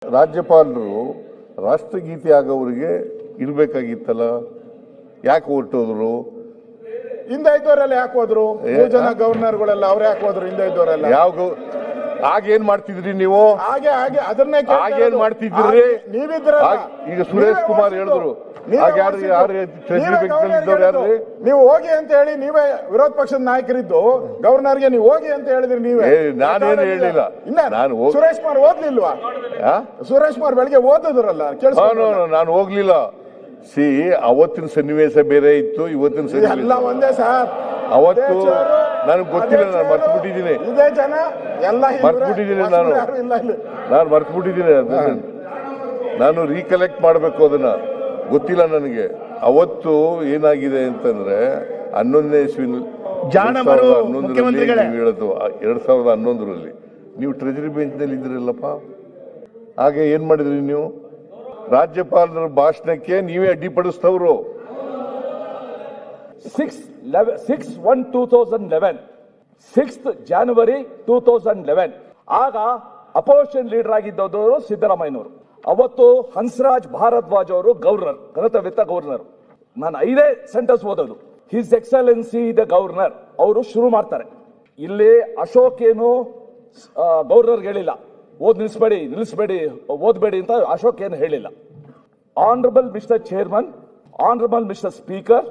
ರಾಜ್ಯಪಾಲರು ರಾಷ್ಟ್ರಗೀತೆ ಆಗೋರಿಗೆ ಇರಬೇಕಾಗಿತ್ತಲ್ಲ, ಯಾಕೆ ಹೊರಟೋದ್ರು? ಹಿಂದೆ ಇದ್ದವರೆಲ್ಲ ಯಾಕೆ ಹೋದ್ರು? 3 ಜನ ಗವರ್ನರ್ಗಳೆಲ್ಲ ಅವ್ರು ಯಾಕೆ ಹೋದ್ರು? ಹಿಂದೆ ಇದ್ದವರೆಲ್ಲ ಯಾವ ಆಗೇನ್ ಮಾಡ್ತಿದ್ರಿ ನೀವು? ಹಾಗೆ ಅದನ್ನೇ ಆಗೇನ್ ಮಾಡ್ತಿದ್ರಿ? ನೀವಿದ್ರಲ್ಲ, ಈಗ ಸುರೇಶ್ ಕುಮಾರ್ ಹೇಳಿದ್ರು. ನೀವು ಹೋಗಿ ಅಂತ ಹೇಳಿ ನೀವೇ ವಿರೋಧ ಪಕ್ಷದ ನಾಯಕರಿದ್ದು ಗವರ್ನರ್ಗೆ ನೀವು ಹೋಗಿ ಅಂತ ಹೇಳಿದ್ರಿ. ನೀವೇ ನಾನೇನು ಹೇಳಿಲ್ಲ. ಸುರೇಶ್ ಕುಮಾರ್ ಓದ್ಲಿಲ್ವಾ? ಸುರೇಶ್ ಕುಮಾರ್ ಬೆಳಿಗ್ಗೆ ಓದಿದ್ರಲ್ಲ, ನಾನು ಹೋಗ್ಲಿಲ್ಲ. ಅವತ್ತಿನ ಸನ್ನಿವೇಶ ಬೇರೆ ಇತ್ತು, ಇವತ್ತಿನ ಎಲ್ಲ ಒಂದೇ ಸರ್. ಅವತ್ತು ನನಗೆ ಗೊತ್ತಿಲ್ಲ, ನಾನು ಮರ್ತ್ಬಿಟ್ಟಿದ್ದೀನಿ. ಇದೇ ಜನ ಎಲ್ಲ ಮರ್ತ್ಬಿಟ್ಟಿದ್ದೀನಿ. ನಾನು ಮರ್ತ್ಬಿಟ್ಟಿದ್ದೀನಿ. ನಾನು ರೀಕಲೆಕ್ಟ್ ಮಾಡಬೇಕು, ಅದನ್ನ ಗೊತ್ತಿಲ್ಲ ನನಗೆ. ಅವತ್ತು ಏನಾಗಿದೆ ಅಂತಂದ್ರೆ 11ನೇ ಇಸ್ವಿನಲ್ಲಿ 2011ರಲ್ಲಿ ನೀವು ಟ್ರೆಜರಿ ಬೆಂಚ್ ನಲ್ಲಿ ಇದ್ರಲ್ಲಪ್ಪ. ಹಾಗೆ ಏನ್ ಮಾಡಿದ್ರಿ ನೀವು? ರಾಜ್ಯಪಾಲರ ಭಾಷಣಕ್ಕೆ ನೀವೇ ಅಡ್ಡಿಪಡಿಸ್ತವ್ರು. 6th January 2011 ಆಗ ಅಪೋಸಿಷನ್ ಲೀಡರ್ ಆಗಿದ್ದವರು ಸಿದ್ದರಾಮಯ್ಯನವರು. ಅವತ್ತು ಹನ್ಸ್ರಾಜ್ ಭಾರದ್ವಾಜ್ ಅವರು ಗವರ್ನರ್, ಗಣತವಿತ್ತ ಗವರ್ನರ್. ನಾನು 5 ಸೆಂಟೆನ್ಸ್ ಓದೋದು. ಹಿಸ್ ಎಕ್ಸಲೆನ್ಸಿ ದ ಗವರ್ನರ್ ಅವರು ಶುರು ಮಾಡ್ತಾರೆ. ಇಲ್ಲಿ ಅಶೋಕ್ ಏನು ಗವರ್ನರ್ ಹೇಳಿಲ್ಲ, ನಿಲ್ಲಿಸಬೇಡಿ ಓದಬೇಡಿ ಅಂತ ಅಶೋಕ್ ಏನು ಹೇಳಿಲ್ಲ. Honourable mister chairman, honourable mister speaker,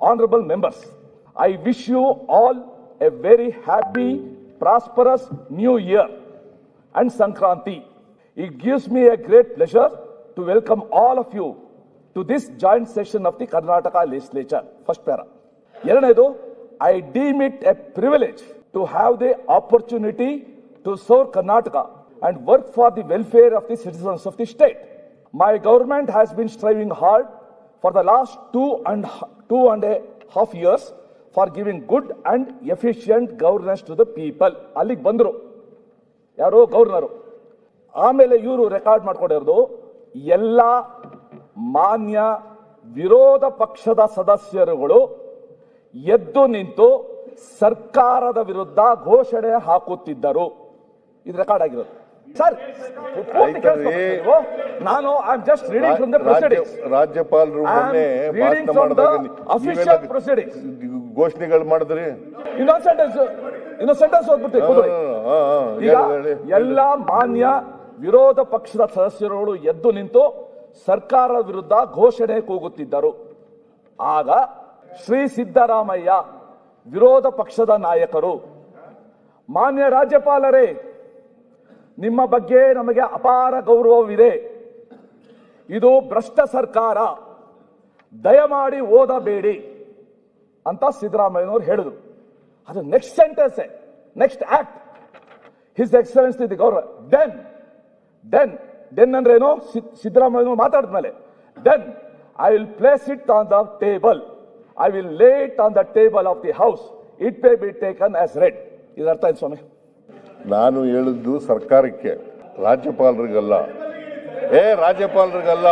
honourable members, I wish you all a very happy prosperous new year and Sankranti. It gives me a great pleasure to welcome all of you to this joint session of the Karnataka Legislature. First para. ಎರಡನೇದು, I deem it a privilege to have the opportunity to serve Karnataka and work for the welfare of the citizens of the state. My government has been striving hard for the last two and a half years for giving good and efficient governance to the people. ಅಲ್ಲಿಗೆ ಬಂದರು ಯಾರೋ governor. ಆಮೇಲೆ ಇವರು record ಮಾಡ್ಕೊಂಡಿರೋದು, ಎಲ್ಲ ಮಾನ್ಯ ವಿರೋಧ ಪಕ್ಷದ ಸದಸ್ಯರುಗಳು ಎದ್ದು ನಿಂತು ಸರ್ಕಾರದ ವಿರುದ್ಧ ಘೋಷಣೆ ಹಾಕುತ್ತಿದ್ದರು. ಇದು ರೆಕಾರ್ಡ್ ಆಗಿರೋದು ಸರ್. ನಾನು I am just reading from the proceedings. ರಾಜ್ಯಪಾಲರು ಅಫಿಷಿಯಲ್ ಪ್ರೊಸೀಡಿಂಗ್ಸ್ ಘೋಷಣೆಗಳು ಮಾಡಿದ್ರಿ. ಇನ್ನೊಂದು ಸೆಂಟೆನ್ಸ್ ಓದ್ಬಿಡ್ತೀವಿ. ಈಗ ಎಲ್ಲ ಮಾನ್ಯ ವಿರೋಧ ಪಕ್ಷದ ಸದಸ್ಯರುಗಳು ಎದ್ದು ನಿಂತು ಸರ್ಕಾರದ ವಿರುದ್ಧ ಘೋಷಣೆ ಕೂಗುತ್ತಿದ್ದರು. ಆಗ ಶ್ರೀ ಸಿದ್ದರಾಮಯ್ಯ ವಿರೋಧ ಪಕ್ಷದ ನಾಯಕರು, ಮಾನ್ಯ ರಾಜ್ಯಪಾಲರೇ, ನಿಮ್ಮ ಬಗ್ಗೆ ನಮಗೆ ಅಪಾರ ಗೌರವವಿದೆ. ಇದು ಭ್ರಷ್ಟ ಸರ್ಕಾರ, ದಯಮಾಡಿ ಓದಬೇಡಿ ಅಂತ ಸಿದ್ದರಾಮಯ್ಯನವರು ಹೇಳಿದ್ರು. ಅದು next sentence, next act. His excellency the governor then ಅಂದ್ರೇನು? ಸಿದ್ದರಾಮಯ್ಯನವರು ಮಾತಾಡಿದ್ಮೇಲೆ then I will place it on the table, I will lay it on the table of the house, it may be taken as read. ಇದರ ಅರ್ಥ ಏನು ಸ್ವಾಮಿ? ನಾನು ಹೇಳಿದ್ದು ಸರ್ಕಾರಕ್ಕೆ, ರಾಜ್ಯಪಾಲರಿಗಲ್ಲ. ರಾಜ್ಯಪಾಲರಿಗಲ್ಲ,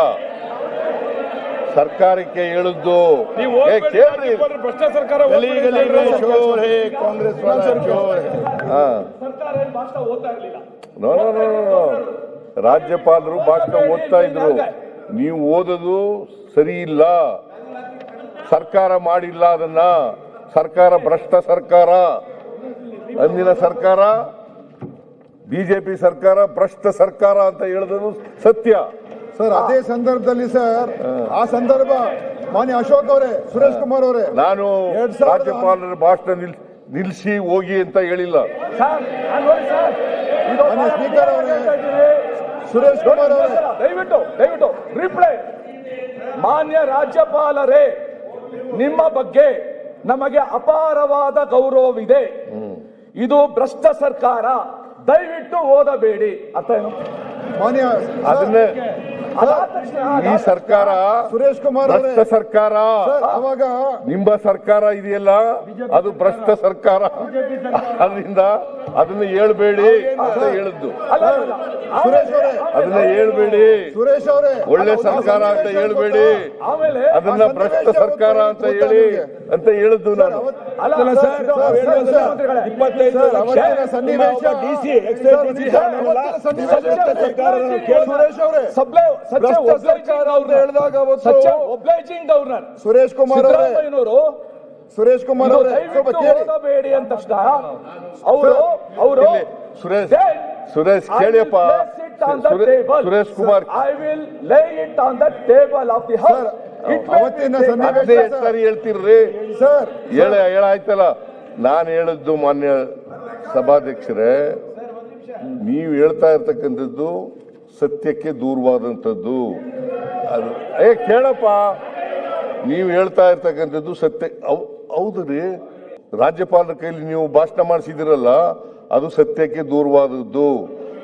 ಸರ್ಕಾರಕ್ಕೆ ಹೇಳಿದ್ದು. ಭ್ರಷ್ಟ ಸರ್ಕಾರ ರಾಜ್ಯಪಾಲರು ಭಾಷಣ ಓದ್ತಾ ಇದ್ರು. ನೀವು ಓದೋದು ಸರಿ ಇಲ್ಲ. ಸರ್ಕಾರ ಮಾಡಿಲ್ಲ ಅದನ್ನ. ಸರ್ಕಾರ ಭ್ರಷ್ಟ ಸರ್ಕಾರ. ಅಂದಿನ ಸರ್ಕಾರ ಬಿಜೆಪಿ ಸರ್ಕಾರ ಭ್ರಷ್ಟ ಸರ್ಕಾರ ಅಂತ ಹೇಳಿದ್ರು ಸತ್ಯ ಸರ್. ಅದೇ ಸಂದರ್ಭದಲ್ಲಿ ಸರ್, ಆ ಸಂದರ್ಭ ಮಾನ್ಯ ಅಶೋಕ್ ಅವರೇ, ಸುರೇಶ್ ಕುಮಾರ್ ಅವರೇ, ನಾನು ರಾಜ್ಯಪಾಲರ ಭಾಷಣ ನಿಲ್ಲಿಸಿ ಹೋಗಿ ಅಂತ ಹೇಳಿಲ್ಲ. ಮಾನ್ಯ ಸ್ಪೀಕರ್ ಅವರೇ, ಸುರೇಶ್ ಕುಮಾರ್ ಅವರೇ, ದಯವಿಟ್ಟು ರಿಪ್ಲೈ. ಮಾನ್ಯ ರಾಜ್ಯಪಾಲರೇ, ನಿಮ್ಮ ಬಗ್ಗೆ ನಮಗೆ ಅಪಾರವಾದ ಗೌರವವಿದೆ. ಇದು ಭ್ರಷ್ಟ ಸರ್ಕಾರ, ದಯವಿಟ್ಟು ಓದಬೇಡಿ. ಅರ್ಥ ಏನು? ಮಾನ್ಯ ಅದನ್ನೇ ಈ ಸರ್ಕಾರ ಸುರೇಶ್ ಕುಮಾರ್ ಭ್ರಷ್ಟ ಸರ್ಕಾರ. ಅವಾಗ ನಿಮ್ಮ ಸರ್ಕಾರ ಇದೆಯಲ್ಲ, ಅದು ಭ್ರಷ್ಟ ಸರ್ಕಾರ. ಅದರಿಂದ ಅದನ್ನ ಹೇಳ್ಬೇಡಿ ಅಂತ ಹೇಳಿದ್ದು. ಅಲ್ಲ, ಅಲ್ಲ. ಸುರೇಶ್ ಅವರೇ, ಅದನ್ನ ಹೇಳ್ಬೇಡಿ. ಸುರೇಶ್ ಅವರೇ, ಒಳ್ಳೆ ಸರ್ಕಾರ ಅಂತ ಹೇಳ್ಬೇಡಿ. ಆಮೇಲೆ ಅದನ್ನ ಭ್ರಷ್ಟ ಸರ್ಕಾರ ಅಂತ ಹೇಳಿ ಅಂತ ಹೇಳಿದ್ದು ನಾನು. ಅಲ್ಲ, ಅಲ್ಲ ಸರ್, ನಾವು ಹೇಳುವಂತ 25 ಅವತ್ತಿನ ಸನ್ನಿವೇಶ ಡಿಸಿ ಎಕ್ಸೈಸ್ ಸುರೇಶ್ ಅವರೇ, ಒಬ್ಲೈಜಿಂಗ್ ಗವರ್ನರ್ ಸುರೇಶ್ ಕುಮಾರ್ ಅವರೇ, ಸಿದ್ದರಾಮಯ್ಯನವರು ಸುರೇಶ್ ಕುಮಾರ್ ಅವರೇ ಸ್ವಲ್ಪ ಕೇಳಿ. ಬೇಡಿ ಅಂದ ತಕ್ಷಣ ಅವರು ಇಲ್ಲಿ Suresh ಕೇಳಿಯಪ್ಪ. Suresh Kumar I will lay it on the table of the house. ಅವತ್ತಿನ ಸನ್ನಿವೇಶ ಎಷ್ಟು ಸಾರಿ ಹೇಳ್ತಿರ್ರಿ ಸರ್, ಹೇಳಾಯ್ತಲ್ಲ. ನಾನು ಹೇಳಿದ್ದು ಮಾನ್ಯ ಸಭಾಧ್ಯಕ್ಷರೇ, ನೀವು ಹೇಳ್ತಾ ಇರ್ತಕ್ಕಂಥದ್ದು ಸತ್ಯಕ್ಕೆ ದೂರವಾದಂಥದ್ದು. ಅದು ಕೇಳಪ್ಪ, ನೀವು ಹೇಳ್ತಾ ಇರ್ತಕ್ಕಂಥದ್ದು ಸತ್ಯ. ಹೌದು ರೀ, ರಾಜ್ಯಪಾಲರ ಕೈಲಿ ನೀವು ಭಾಷಣ ಮಾಡಿಸಿದಿರಲ್ಲ, ಅದು ಸತ್ಯಕ್ಕೆ ದೂರವಾದದ್ದು.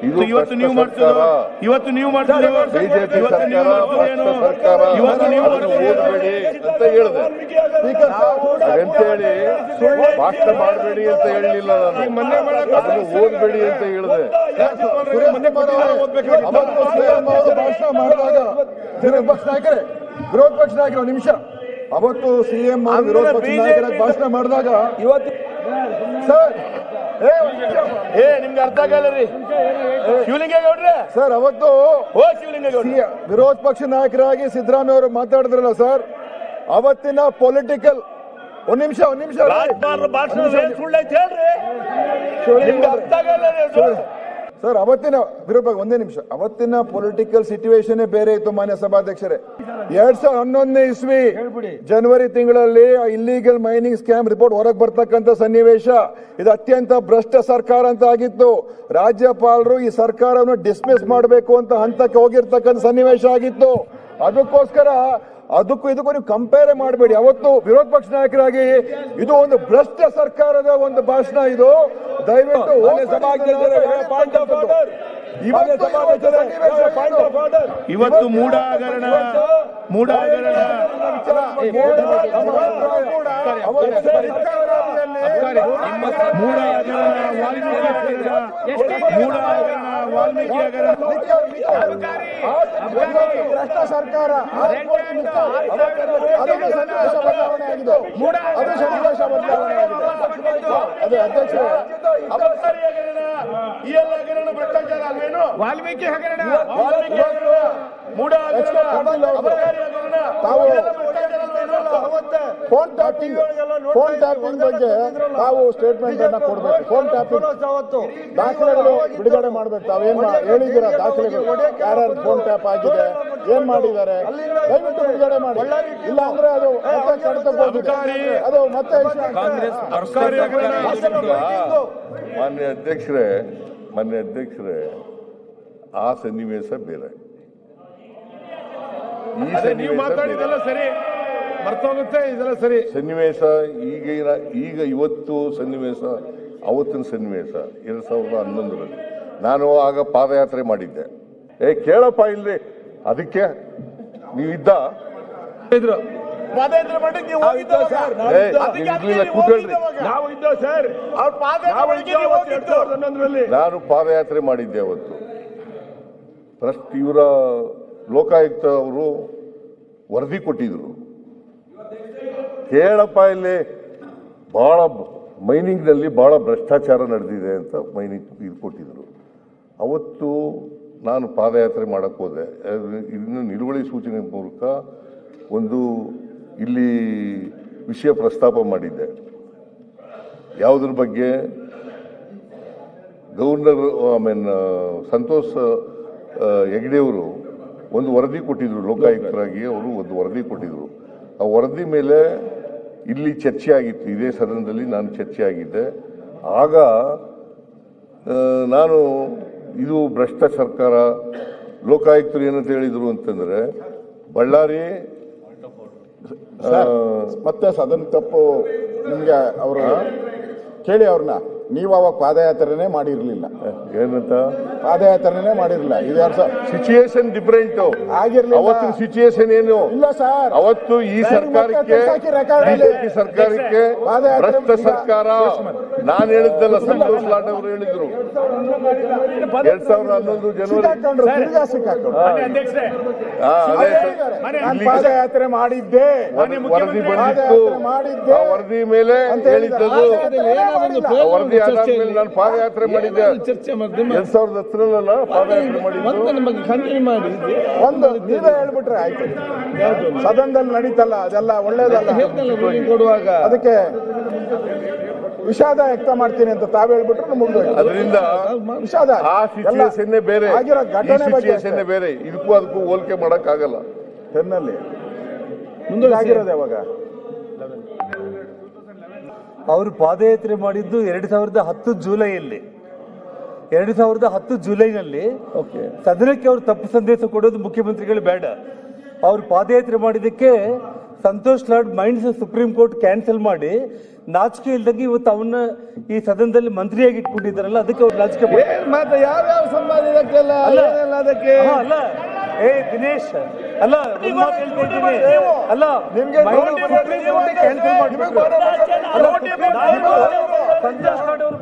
ಇದು ಇವತ್ತು ನೀವು ಸರ್ಕಾರ, ಇವತ್ತು ನೀವು ಮಾಡ್ತೀರಿ, ಬಿಜೆಪಿ ಸರ್ಕಾರ, ಭ್ರಷ್ಟ ಸರ್ಕಾರ, ಅದನ್ನು ಓದಬೇಡಿ ಅಂತ ಹೇಳಿದೆ. ಎಂತ ಹೇಳಿ ಭಾಷಣ ಮಾಡಬೇಡಿ ಅಂತ ಹೇಳಲಿಲ್ಲ ನಾನು, ಅದನ್ನು ಓದಬೇಡಿ ಅಂತ ಹೇಳಿದೆ. ಭಾಷಣ ಮಾಡಿದಾಗ ವಿರೋಧ ಪಕ್ಷ ನಾಯಕರೇ, ವಿರೋಧ ಪಕ್ಷ ನಾಯಕರು ನಿಮಿಷ, ಅವತ್ತು ಸಿಎಂ ವಿರೋಧ ಪಕ್ಷ ನಾಯಕರ ಭಾಷಣ ಮಾಡಿದಾಗ ಇವತ್ತು ಸರ್ ನಿಮ್ಗೆ ಅರ್ಥ ಆಗಲ್ಲ ರೀ ಶಿವಲಿಂಗೇಗೌಡ್ರೆ. ಸರ್ ಅವತ್ತು ಶಿವಲಿಂಗೇಗೌಡ್ರೆ ವಿರೋಧ ಪಕ್ಷ ನಾಯಕರಾಗಿ ಸಿದ್ದರಾಮಯ್ಯ ಅವರು ಮಾತಾಡಿದ್ರಲ್ಲ ಸರ್, ಅವತ್ತಿನ ಪೊಲಿಟಿಕಲ್ ಒಂದ್ ನಿಮಿಷ ರಾಜ್ಯಪಾಲರ ಭಾಷಣ ಸುಳ್ಳೈತೆ ಹೇಳ್ರಿ, ನಿಮ್ಗೆ ಅರ್ಥ ಆಗಲ್ಲ ರೀ. ಸರ್ ಅವತ್ತಿನ ವಿರೋಧ ಒಂದೇ ನಿಮಿಷ, ಅವತ್ತಿನ ಪೊಲಿಟಿಕಲ್ ಸಿಚುವೇಶನ್ ಬೇರೆ ಇತ್ತು ಮಾನ್ಯ ಸಭಾಧ್ಯಕ್ಷರೇ. 2011 ಇಸ್ವಿ ಜನವರಿ ತಿಂಗಳಲ್ಲಿ ಇಲ್ಲಿಗಲ್ ಮೈನಿಂಗ್ ಸ್ಕ್ಯಾಮ್ ರಿಪೋರ್ಟ್ ಹೊರಗೆ ಬರ್ತಕ್ಕಂಥ ಸನ್ನಿವೇಶ, ಇದು ಅತ್ಯಂತ ಭ್ರಷ್ಟ ಸರ್ಕಾರ ಅಂತ ಆಗಿತ್ತು. ರಾಜ್ಯಪಾಲರು ಈ ಸರ್ಕಾರವನ್ನು ಡಿಸ್ಮಿಸ್ ಮಾಡಬೇಕು ಅಂತ ಹಂತಕ್ಕೆ ಹೋಗಿರ್ತಕ್ಕಂಥ ಸನ್ನಿವೇಶ ಆಗಿತ್ತು. ಅದಕ್ಕೋಸ್ಕರ ಅದಕ್ಕೂ ಇದಕ್ಕೂ ನೀವು ಕಂಪೇರ್ ಮಾಡಬೇಡಿ. ಅವತ್ತು ವಿರೋಧ ಪಕ್ಷ ನಾಯಕರಾಗಿ ಇದು ಒಂದು ಭ್ರಷ್ಟ ಸರ್ಕಾರದ ಒಂದು ಭಾಷಣ. ಇದು ದಯವಿಟ್ಟು ಇವತ್ತು ಮೂಡ ಹಗರಣ ವಾಲ್ಮೀಕಿ ಹಗರಣ ಭ್ರಷ್ಟ ಸರ್ಕಾರ ಅದನ್ನು ಸನ್ನಿವೇಶ ಬದಲಾವಣೆ ಆಗಿದೆ. ಅದು ಸನ್ನಿವೇಶ ಬದಲಾವಣೆ ಆಗಿದೆ. ಅದೇ ಅಧ್ಯಕ್ಷ ಈ ಎಲ್ಲ ಹಗರಣ ಭ್ರಷ್ಟಾಚಾರ ಅಲ್ವೇನು? ವಾಲ್ಮೀಕಿ ಹಗರಣ ಮೂಡ ತಾವು ಫೋನ್ ಟ್ಯಾಪಿಂಗ್ ಬಗ್ಗೆ ತಾವು ಸ್ಟೇಟ್ಮೆಂಟ್ ಅನ್ನ ಕೊಡ್ಬೇಕು. ಫೋನ್ ಟ್ಯಾಪಿಂಗ್ ದಾಖಲೆಗಳು ಬಿಡುಗಡೆ ಮಾಡ್ಬೇಕು. ತಾವೇನ್ ಹೇಳಿದ್ದೀರಾ ದಾಖಲೆಗಳು, ಯಾರ್ಯಾರು ಫೋನ್ ಟ್ಯಾಪ್ ಆಗಿದೆ, ಏನ್ ಮಾಡಿದ್ದಾರೆ, ದಯವಿಟ್ಟು ಬಿಡುಗಡೆ ಮಾಡಿ. ಇಲ್ಲ ಅಂದ್ರೆ ಅದು ಮತ್ತೆ ಕಡಿತಬಹುದು, ಅದು ಮತ್ತೆ ಮಾನ್ಯ ಅಧ್ಯಕ್ಷರೇ, ಆ ಸನ್ನಿವೇಶ ಬೇರೆ, ಈ ಮಾತಾಡಿದೆಲ್ಲ ಸರಿ ಮರ್ತೋಗುತ್ತೆ, ಇದೆಲ್ಲ ಸರಿ ಸನ್ನಿವೇಶ. ಈಗ ಇವತ್ತು ಸನ್ನಿವೇಶ, ಅವತ್ತಿನ ಸನ್ನಿವೇಶ 2011ರಲ್ಲಿ ನಾನು ಆಗ ಪಾದಯಾತ್ರೆ ಮಾಡಿದ್ದೆ. ಕೇಳಪ್ಪ ಇಲ್ರಿ, ಅದಕ್ಕೆ ನೀವಿದ್ದ ಪಾದಯಾತ್ರೆ ಮಾಡಿ ನೀವು ನಾನು ಪಾದಯಾತ್ರೆ ಮಾಡಿದ್ದೆ ಅವತ್ತು. ಇವರ ಲೋಕಾಯುಕ್ತ ಅವರು ವರದಿ ಕೊಟ್ಟಿದ್ರು. ಕೇಳಪ್ಪ ಇಲ್ಲಿ ಬಹಳ ಮೈನಿಂಗ್ನಲ್ಲಿ ಬಹಳ ಭ್ರಷ್ಟಾಚಾರ ನಡೆದಿದೆ ಅಂತ ಮೈನಿಂಗ್ ಇದು ಕೊಟ್ಟಿದ್ರು. ಅವತ್ತು ನಾನು ಪಾದಯಾತ್ರೆ ಮಾಡಕ್ಕೆ ಹೋದೆ. ಇದನ್ನು ನಿಲುವಳಿ ಸೂಚನೆ ಮೂಲಕ ಒಂದು ಇಲ್ಲಿ ವಿಷಯ ಪ್ರಸ್ತಾಪ ಮಾಡಿದ್ದೆ. ಯಾವುದ್ರ ಬಗ್ಗೆ? ಗವರ್ನರ್ ಸಂತೋಷ್ ಹೆಗ್ಡೆಯವರು ಒಂದು ವರದಿ ಕೊಟ್ಟಿದ್ರು, ಲೋಕಾಯುಕ್ತರಾಗಿ ಅವರು ಒಂದು ವರದಿ ಕೊಟ್ಟಿದ್ರು. ಆ ವರದಿ ಮೇಲೆ ಇಲ್ಲಿ ಚರ್ಚೆ ಆಗಿತ್ತು, ಇದೇ ಸದನದಲ್ಲಿ ನಾನು ಚರ್ಚೆ ಆಗಿದ್ದೆ. ಆಗ ನಾನು ಇದು ಭ್ರಷ್ಟ ಸರ್ಕಾರ, ಲೋಕಾಯುಕ್ತರು ಏನಂತ ಹೇಳಿದರು ಅಂತಂದರೆ, ಬಳ್ಳಾರಿ ಮತ್ತೆ ಸದನ ತಪ್ಪು ನಿಮ್ಗೆ ಅವರು ಕೇಳಿ ಅವ್ರನ್ನ, ನೀವು ಅವಾಗ ಪಾದಯಾತ್ರೆನೇ ಮಾಡಿರ್ಲಿಲ್ಲ. ಏನಂತ ಪಾದಯಾತ್ರೆನೇ ಮಾಡಿರ್ಲಿಲ್ಲ. ಇದು ಸಿಚುಯೇಷನ್ ಡಿಫರೆಂಟ್ ಆಗಿರ್ಲಿಲ್ಲ. ಅವತ್ತಿನ ಸಿಚುಯೇಷನ್ ಏನು ಇಲ್ಲ ಸರ್, ಅವತ್ತು ಈ ಸರ್ಕಾರಕ್ಕೆ, ಬಿಜೆಪಿ ಸರ್ಕಾರಕ್ಕೆ ಭ್ರಷ್ಟ ಸರ್ಕಾರ ನಾನು ಹೇಳಿದ್ದಲ್ಲ, ಸಂತೋಷ್ ಲಾಡ್ ಅವರು ಹೇಳಿದ್ರು 2011 ಜನವರಿ. ತಿರ್ಗಾ ಸಿಕ್ಕಾಕೊಂಡ್ರು. ಅಧ್ಯಕ್ಷರೇ, ಅದೇ ನಾನು ಪಾದಯಾತ್ರೆ ಮಾಡಿದ್ದೆ, ವರದಿ ಬಂದಿತ್ತು, ಆ ವರದಿ ಮೇಲೆ ಹೇಳಿದ್ದದು. ಆ ವರದಿ ಆದ್ಮೇಲೆ ನಾನು ಪಾದಯಾತ್ರೆ ಮಾಡಿದ್ದೆ 2010 ಪಾದಯಾತ್ರೆ ಮಾಡಿದ್ದು. ಒಂದು ನೀವೇ ಹೇಳ್ಬಿಟ್ರೆ ಆಯ್ತು. ಸದನದಲ್ಲಿ ನಡೀತಲ್ಲ, ಅದೆಲ್ಲ ಒಳ್ಳೇದಲ್ಲ. ಅದಕ್ಕೆ ವಿಷಾದ ವ್ಯಕ್ತ ಮಾಡ್ತೀನಿ ಅಂತ ತಾವ್ ಹೇಳ್ಬಿಟ್ರೆ ಮುಗಿದೋಯ್ತು. ಅದರಿಂದ ವಿಷಾದ ಆ ಸಿಚುವೇಶನ್ ಬೇರೆ, ಆಗಿರೋ ಘಟನೆ ಬಗ್ಗೆ ಸಿಚುವೇಶನ್ ಬೇರೆ. ಇದಕ್ಕೂ ಅದಕ್ಕೂ ಹೋಲಿಕೆ ಮಾಡಕ್ ಆಗಲ್ಲ. ಟೆನ್ನಲ್ಲಿ ಆಗಿರೋದು ಯಾವಾಗ? ಅವರು ಪಾದಯಾತ್ರೆ ಮಾಡಿದ್ದು 2010 ಜುಲೈಯಲ್ಲಿ. 2010 ಜುಲೈನಲ್ಲಿ ಸದನಕ್ಕೆ ಅವರು ತಪ್ಪು ಸಂದೇಶ ಕೊಡೋದು ಮುಖ್ಯಮಂತ್ರಿಗಳು ಬೇಡ. ಅವರು ಪಾದಯಾತ್ರೆ ಮಾಡಿದ್ದಕ್ಕೆ Santosh Lad minds supreme court cancel ಮಾಡಿ ನಾಚಿಕೆ ಇಲ್ದಂಗೆ ಇವತ್ತು ಅವನ್ನ ಈ ಸದನದಲ್ಲಿ ಮಂತ್ರಿಯಾಗಿ ಇಟ್ಕೊಂಡಿದ್ದಾರಲ್ಲ, ಅದಕ್ಕೆ ಅವ್ರು ನಾಚಿಕೆ ಮತ್ತೆ ಯಾವ್ಯಾವ ಸಂವಾದ ಇದಕ್ಕೆಲ್ಲ ಅದಕ್ಕೆ ಅಲ್ಲ. ಏ ದಿನೇಶ್, ಅಲ್ಲ ಒಂದ್ ಮಾತು ಹೇಳ್ತಿದ್ದೀನಿ. ಅಲ್ಲ ನಿಮ್ಗೆ ಕ್ಯಾನ್ಸಲ್ ಮಾಡಿಬಿಟ್ರು. ಸಂತೋಷ್ ಲಾಡ್ ಅವರು